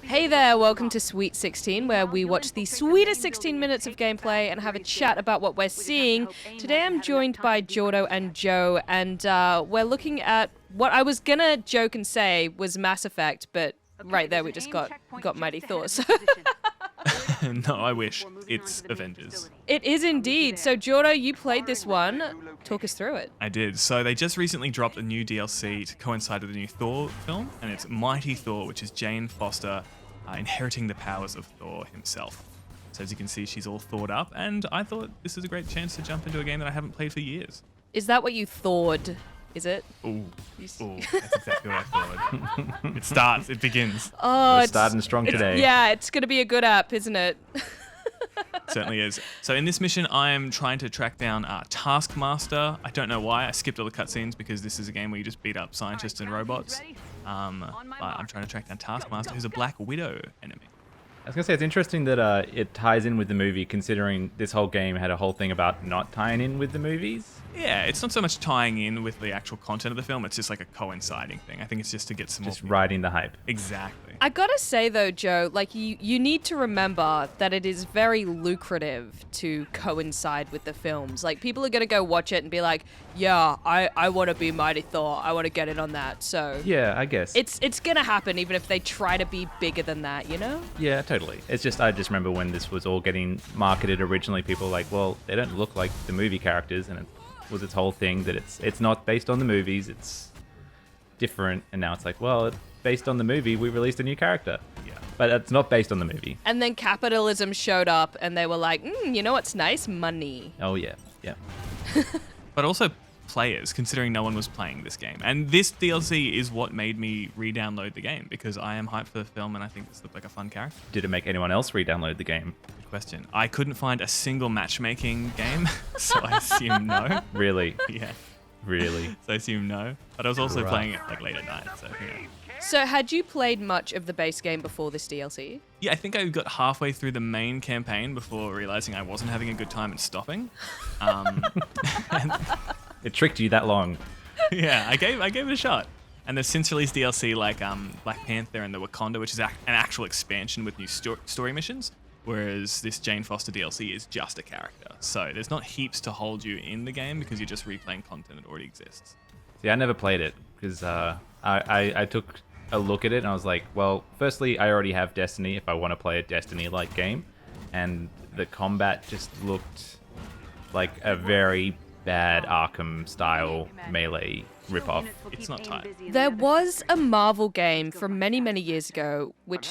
Hey there, welcome to Sweet 16, where we watch the sweetest 16 minutes of gameplay and have a chat about what we're seeing. Today I'm joined by Jordo and Joe, and we're looking at what I was gonna joke and say was Mass Effect, but right there we just got Mighty Thor. So No, I wish. It's Avengers. it is indeed. So Jordo, you played this one. Talk us through it. I did. So they just recently dropped a new DLC to coincide with the new Thor film, and it's Mighty Thor, which is Jane Foster inheriting the powers of Thor himself. So as you can see, she's all thawed up, and I thought this is a great chance to jump into a game that I haven't played for years. Is that what you thawed? Is it? Ooh, that's exactly what I thought. It begins. Oh, We're starting strong today. Yeah, it's gonna be a good app, isn't it? Certainly is. So in this mission, I am trying to track down Taskmaster. I don't know why. I skipped all the cutscenes because this is a game where you just beat up scientists and robots. But I'm trying to track down Taskmaster, who's a Black Widow enemy. I was going to say, it's interesting that it ties in with the movie, considering this whole game had a whole thing about not tying in with the movies. Yeah, it's not so much tying in with the actual content of the film, it's just like a coinciding thing. I think it's just to get some Just more... riding the hype. Exactly. I gotta say though, Joe, like you need to remember that it is very lucrative to coincide with the films. Like people are gonna go watch it and be like, yeah, I want to be Mighty Thor. I want to get in on that. So Yeah, I guess. it's gonna happen even if they try to be bigger than that, you know? Yeah, totally. It's just, I just remember when this was all getting marketed originally, people were like, well, they don't look like the movie characters, and it was its whole thing that it's not based on the movies, it's different, and now it's like, well, it's based on the movie, we released a new character. Yeah. But it's not based on the movie. And then capitalism showed up and they were like, you know what's nice? Money. Oh, yeah. Yeah. But also players, considering no one was playing this game. And this DLC is what made me re-download the game, because I am hyped for the film and I think this looked like a fun character. Did it make anyone else re-download the game? Good question. I couldn't find a single matchmaking game, so I assume no. Really? Yeah. Really? So I assume no. But I was also playing it like late at night, so yeah. So had you played much of the base game before this DLC? Yeah, I think I got halfway through the main campaign before realizing I wasn't having a good time and stopping. It tricked you that long. Yeah, I gave it a shot. And there's since released DLC like Black Panther and the Wakanda, which is an actual expansion with new story missions, whereas this Jane Foster DLC is just a character. So there's not heaps to hold you in the game because you're just replaying content that already exists. See, I never played it because I took a look at it and I was like, well, firstly, I already have Destiny if I want to play a Destiny-like game, and the combat just looked like a very bad Arkham-style melee ripoff. It's not tight. There was a Marvel game from many, many years ago, which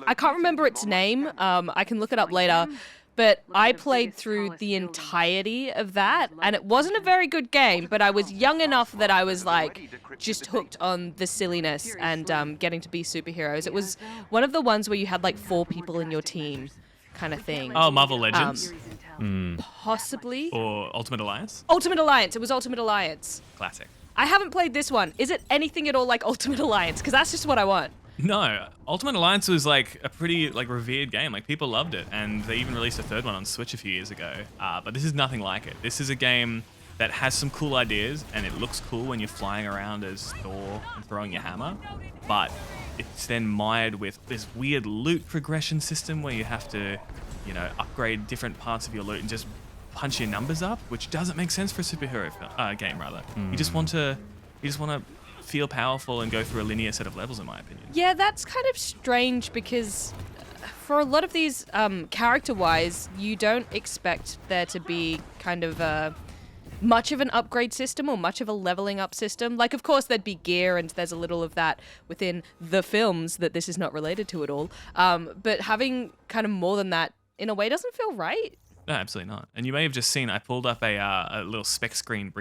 I can't remember its name. I can look it up later. But I played through the entirety of that, and it wasn't a very good game, but I was young enough that I was like just hooked on the silliness and getting to be superheroes. It was one of the ones where you had like 4 people in your team kind of thing. Oh, Marvel Legends? Possibly. Or Ultimate Alliance? Ultimate Alliance. It was Ultimate Alliance. Classic. I haven't played this one. Is it anything at all like Ultimate Alliance? Because that's just what I want. No, Ultimate Alliance was like a pretty like revered game. Like people loved it, and they even released a third one on Switch a few years ago. But this is nothing like it. This is a game that has some cool ideas, and it looks cool when you're flying around as Thor and throwing your hammer. But it's then mired with this weird loot progression system where you have to, upgrade different parts of your loot and just punch your numbers up, which doesn't make sense for a superhero game. Rather, you just want to feel powerful and go through a linear set of levels, in my opinion. Yeah, that's kind of strange because for a lot of these, character-wise, you don't expect there to be kind of much of an upgrade system or much of a leveling up system. Like, of course, there'd be gear, and there's a little of that within the films that this is not related to at all. But having kind of more than that, in a way, doesn't feel right. No, absolutely not. And you may have just seen, I pulled up a little spec screen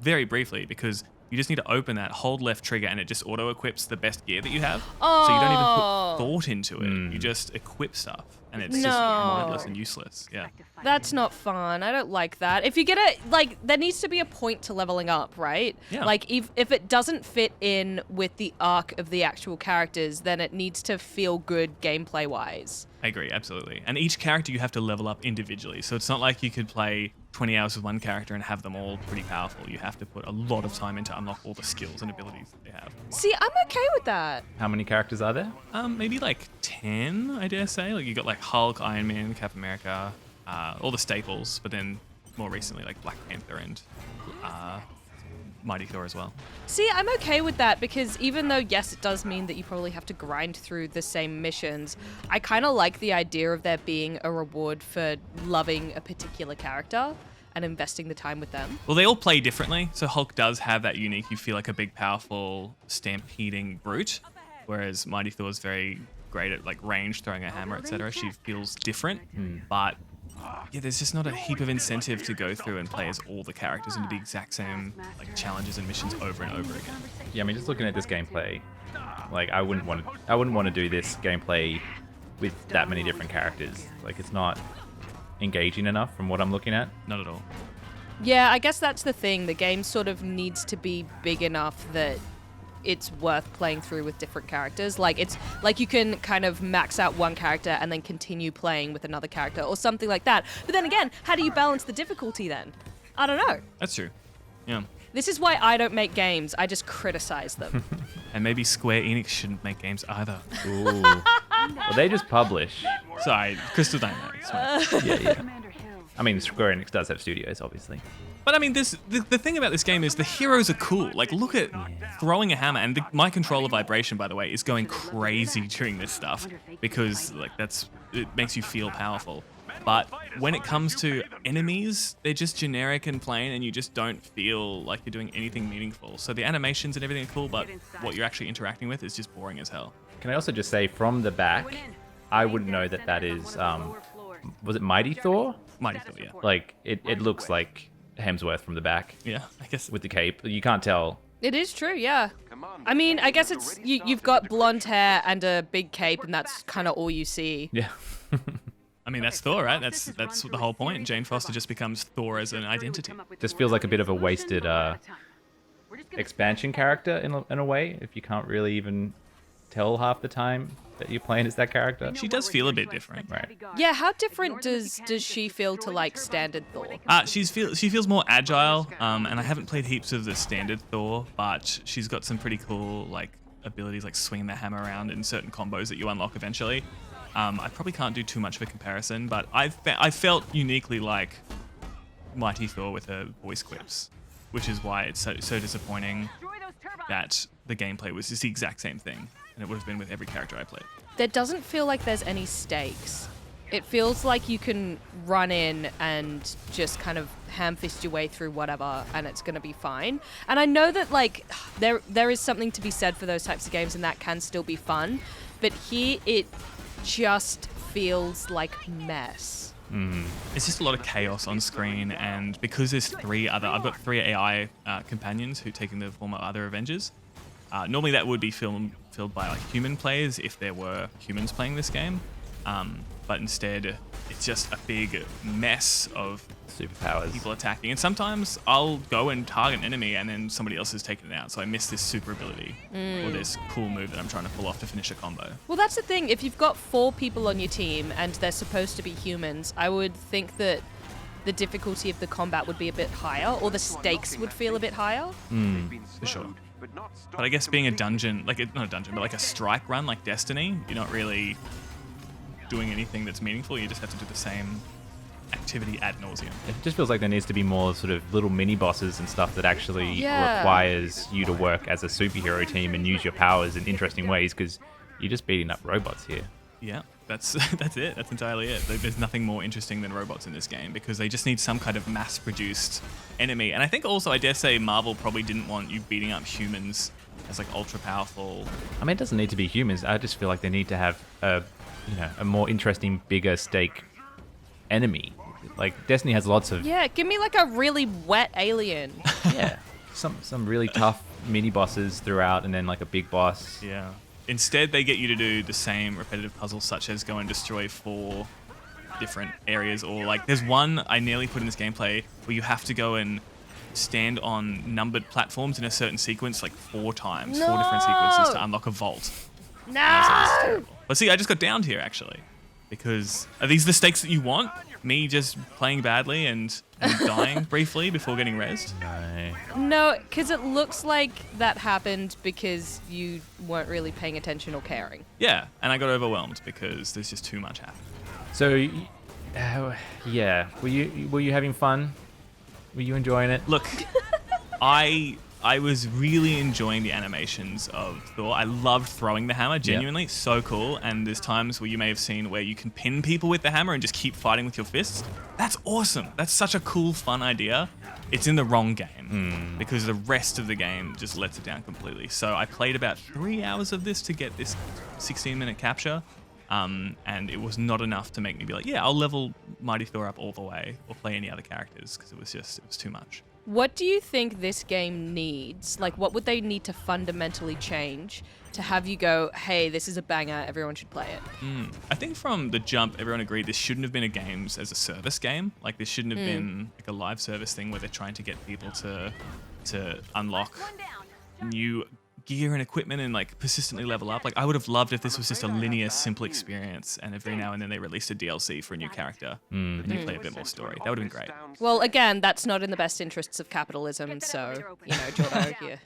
very briefly, because you just need to open that, hold left trigger, and it just auto-equips the best gear that you have. Oh. So you don't even put thought into it. You just equip stuff, and it's just mindless and useless. Yeah. That's not fun. I don't like that. If you get there needs to be a point to leveling up, right? Yeah. Like, if it doesn't fit in with the arc of the actual characters, then it needs to feel good gameplay-wise. I agree, absolutely. And each character you have to level up individually. So it's not like you could play 20 hours with one character and have them all pretty powerful. You have to put a lot of time in to unlock all the skills and abilities that they have. See, I'm okay with that. How many characters are there? Maybe like 10, I dare say. Like you got like Hulk, Iron Man, Captain America, all the staples, but then more recently like Black Panther and Mighty Thor as well. See, I'm okay with that because even though, yes, it does mean that you probably have to grind through the same missions, I kind of like the idea of there being a reward for loving a particular character and investing the time with them. Well, they all play differently. So Hulk does have that unique, you feel like a big, powerful, stampeding brute, whereas Mighty Thor is very great at like range, throwing a hammer, etc. She feels different, but yeah, there's just not a heap of incentive to go through and play as all the characters and do the exact same like challenges and missions over and over again. Yeah, I mean, just looking at this gameplay, like I wouldn't want to do this gameplay with that many different characters. Like, it's not engaging enough from what I'm looking at. Not at all. Yeah, I guess that's the thing. The game sort of needs to be big enough that it's worth playing through with different characters. Like, it's like you can kind of max out one character and then continue playing with another character or something like that. But then again, how do you balance the difficulty then? I don't know. That's true. Yeah. This is why I don't make games. I just criticize them. And maybe Square Enix shouldn't make games either. Ooh. Well, they just publish. Sorry, Crystal Dynamics. Yeah. I mean, Square Enix does have studios, obviously. But I mean, the thing about this game is the heroes are cool. Like, look at throwing a hammer, and my controller vibration, by the way, is going crazy during this stuff because like it makes you feel powerful. But when it comes to enemies, they're just generic and plain, and you just don't feel like you're doing anything meaningful. So the animations and everything are cool, but what you're actually interacting with is just boring as hell. Can I also just say, from the back, I wouldn't know that is, was it Mighty Thor? Mighty Thor, yeah. Like, it looks like Hemsworth from the back Yeah, I guess. with the cape. You can't tell. It is true, yeah. I mean, I guess it's you've got blonde hair and a big cape, and that's kind of all you see. Yeah. I mean, that's Thor, right? That's the whole point. Jane Foster just becomes Thor as an identity. Just feels like a bit of a wasted expansion character in a way, if you can't really even tell half the time that you're playing as that character. She does feel a bit different. Right. Yeah, how different does she feel to like standard Thor? She feels more agile, and I haven't played heaps of the standard Thor, but she's got some pretty cool like abilities, like swinging the hammer around in certain combos that you unlock eventually. I probably can't do too much of a comparison, but I felt uniquely like Mighty Thor with her voice clips, which is why it's so disappointing that the gameplay was just the exact same thing, and it would have been with every character I played. There doesn't feel like there's any stakes. It feels like you can run in and just kind of ham-fist your way through whatever, and it's going to be fine. And I know that like there is something to be said for those types of games, and that can still be fun. But here it just feels like mess. It's just a lot of chaos on screen, and because there's I've got three AI companions who taking the form of other Avengers. Normally that would be filled by like human players if there were humans playing this game. But instead, it's just a big mess of Superpowers. people attacking. And sometimes I'll go and target an enemy and then somebody else has taken it out. So I miss this super ability or this cool move that I'm trying to pull off to finish a combo. Well, that's the thing. If you've got 4 people on your team and they're supposed to be humans, I would think that the difficulty of the combat would be a bit higher, or the stakes would feel a bit higher. For sure. But I guess being a dungeon, like not a dungeon, but like a strike run like Destiny, you're not really doing anything that's meaningful. You just have to do the same activity ad nauseum. It just feels like there needs to be more sort of little mini bosses and stuff that actually requires you to work as a superhero team and use your powers in interesting ways, because you're just beating up robots here. Yeah, that's it. That's entirely it. There's nothing more interesting than robots in this game because they just need some kind of mass-produced enemy. And I think also, I dare say, Marvel probably didn't want you beating up humans as like ultra-powerful. I mean, it doesn't need to be humans. I just feel like they need to have a more interesting, bigger stake enemy. Like, Destiny has lots of... Yeah, give me like a really wet alien. Yeah. Some really tough mini-bosses throughout, and then like a big boss. Yeah. Instead, they get you to do the same repetitive puzzles, such as go and destroy 4 different areas, or like there's one I nearly put in this gameplay where you have to go and stand on numbered platforms in a certain sequence like 4 times, 4 different sequences to unlock a vault. No! That's terrible. But see, I just got downed here actually. Because are these the stakes that you want? Me just playing badly and dying briefly before getting rezzed? No. No, because it looks like that happened because you weren't really paying attention or caring. Yeah, and I got overwhelmed because there's just too much happening. So, yeah, were you having fun? Were you enjoying it? Look, I was really enjoying the animations of Thor. I loved throwing the hammer, genuinely, so cool. And there's times where you may have seen where you can pin people with the hammer and just keep fighting with your fists. That's awesome. That's such a cool, fun idea. It's in the wrong game because the rest of the game just lets it down completely. So I played about 3 hours of this to get this 16-minute capture. And it was not enough to make me be like, yeah, I'll level Mighty Thor up all the way or play any other characters because it was too much. What do you think this game needs? Like, what would they need to fundamentally change to have you go, hey, this is a banger, everyone should play it? I think from the jump, everyone agreed this shouldn't have been a games as a service game. Like, this shouldn't have been like a live service thing where they're trying to get people to unlock new gear and equipment and like persistently level up. Like, I would have loved if this was just a linear, simple experience, and every now and then they released a DLC for a new character and you play a bit more story. That would have been great. Well, again, that's not in the best interests of capitalism, so, you know, Jordo, you're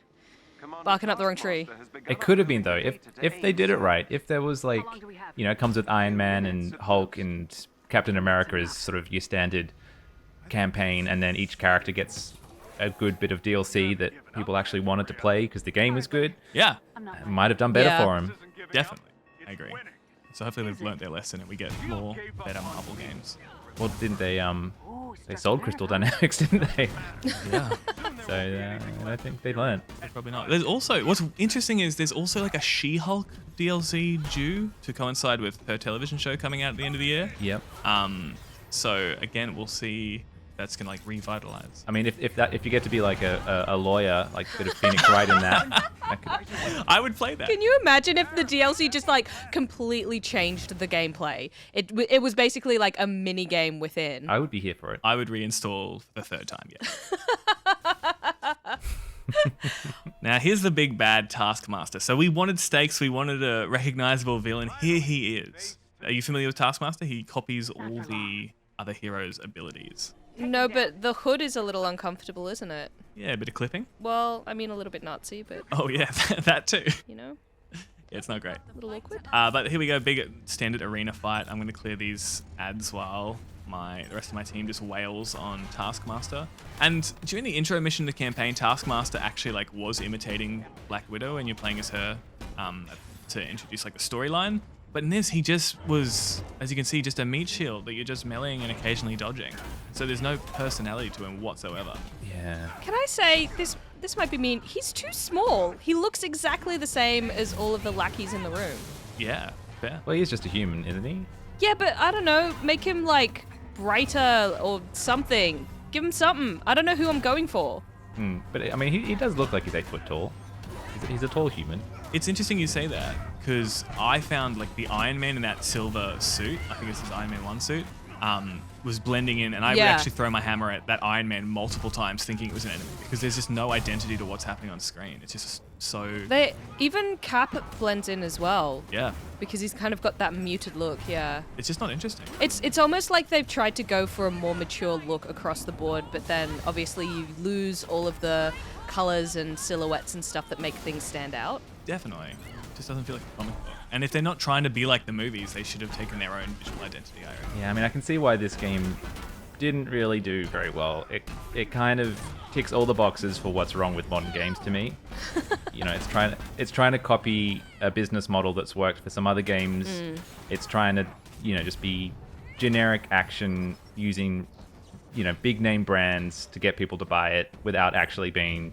barking up the wrong tree. It could have been though, if they did it right. If there was like, you know, it comes with Iron Man and Hulk and Captain America as sort of your standard campaign, and then each character gets a good bit of DLC that people actually wanted to play because the game was good. Yeah, It might have done better for them. definitely. I agree. So hopefully they've learnt their lesson and we get more better Marvel games. Well, didn't they sold Crystal Dynamics, didn't they? Yeah. So I think they learned. Probably not. There's also, what's interesting is there's also like a She-Hulk DLC due to coincide with her television show coming out at the end of the year. Yep. So again, we'll see. That's gonna like revitalize. I mean, if you get to be like a lawyer, like bit of Phoenix Wright in that could... I would play that. Can you imagine if the DLC just like completely changed the gameplay? It was basically like a mini game within. I would be here for it. I would reinstall for the third time, yeah. Now, here's the big bad Taskmaster. So we wanted stakes, we wanted a recognizable villain. Here he is. Are you familiar with Taskmaster? He copies all the other heroes' abilities. No, but the hood is a little uncomfortable, isn't it? Yeah, a bit of clipping. Well, I mean, a little bit Nazi, but, Oh yeah, that too. you know, Yeah, it's not great. a little awkward. But here we go, big standard arena fight. I'm going to clear these ads while the rest of my team just wails on Taskmaster. And during the intro mission of the campaign, Taskmaster actually like was imitating Black Widow, and you're playing as her to introduce like the storyline. But in this, he just was, as you can see, just a meat shield that you're just meleeing and occasionally dodging. So there's no personality to him whatsoever. Yeah. Can I say, this might be mean, he's too small. He looks exactly the same as all of the lackeys in the room. Yeah, fair. Well, he's just a human, isn't he? Yeah, but I don't know, make him like brighter or something. Give him something. I don't know who I'm going for. But I mean, he does look like he's 8 foot tall. He's a tall human. It's interesting you say that, because I found like the Iron Man in that silver suit, I think it's his Iron Man 1 suit, was blending in, and I would actually throw my hammer at that Iron Man multiple times thinking it was an enemy, because there's just no identity to what's happening on screen. It's just so... Even Cap blends in as well. Yeah. Because he's kind of got that muted look, yeah. It's just not interesting. It's almost like they've tried to go for a more mature look across the board, but then obviously you lose all of the colors and silhouettes and stuff that make things stand out. Definitely. It just doesn't feel like a comic book. And if they're not trying to be like the movies, they should have taken their own visual identity, I reckon. Yeah, I mean, I can see why this game didn't really do very well. It kind of ticks all the boxes for what's wrong with modern games to me. You know, it's trying to copy a business model that's worked for some other games. It's trying to, you know, just be generic action using, you know, big name brands to get people to buy it without actually being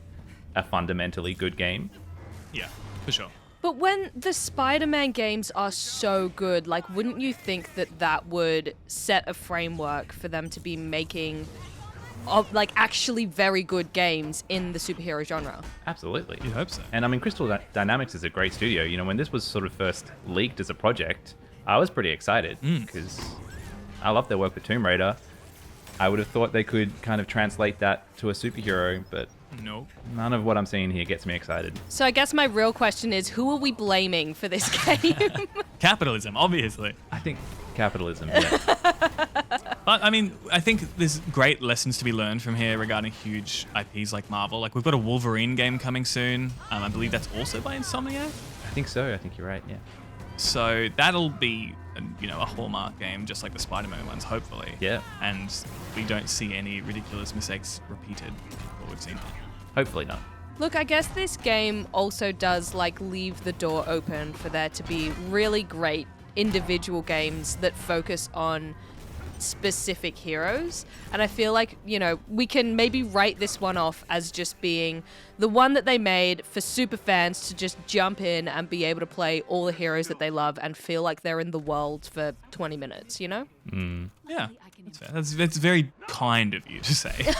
a fundamentally good game. Yeah, for sure. But when the Spider-Man games are so good, like, wouldn't you think that that would set a framework for them to be making, like, actually very good games in the superhero genre? Absolutely. You hope so. And I mean, Crystal Dynamics is a great studio. You know, when this was sort of first leaked as a project, I was pretty excited because I love their work with Tomb Raider. I would have thought they could kind of translate that to a superhero, but Nope. None of what I'm seeing here gets me excited. So I guess my real question is, who are we blaming for this game? Capitalism, obviously. I think capitalism, yeah. But I mean, I think there's great lessons to be learned from here regarding huge IPs like Marvel. Like we've got a Wolverine game coming soon. I believe that's also by Insomniac. I think so. I think you're right, yeah. So that'll be, a hallmark game, just like the Spider-Man ones, hopefully. Yeah. And we don't see any ridiculous mistakes repeated, what we've seen. Hopefully not. Look, I guess this game also does leave the door open for there to be really great individual games that focus on specific heroes. And I feel like, we can maybe write this one off as just being the one that they made for super fans to just jump in and be able to play all the heroes that they love and feel like they're in the world for 20 minutes, Yeah, that's fair. That's very kind of you to say.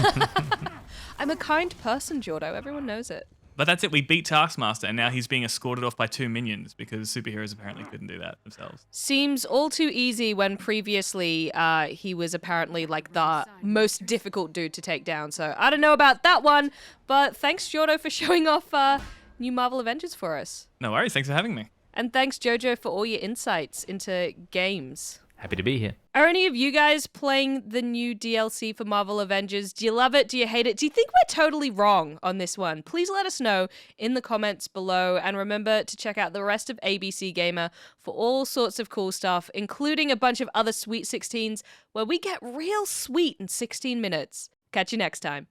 I'm a kind person, Jordo. Everyone knows it. But that's it. We beat Taskmaster, and now he's being escorted off by 2 minions because superheroes apparently couldn't do that themselves. Seems all too easy when previously he was apparently the most difficult dude to take down. So I don't know about that one, but thanks, Jordo, for showing off new Marvel Avengers for us. No worries. Thanks for having me. And thanks, Jojo, for all your insights into games. Happy to be here. Are any of you guys playing the new DLC for Marvel Avengers? Do you love it? Do you hate it? Do you think we're totally wrong on this one? Please let us know in the comments below. And remember to check out the rest of ABC Gamer for all sorts of cool stuff, including a bunch of other Sweet 16s where we get real sweet in 16 minutes. Catch you next time.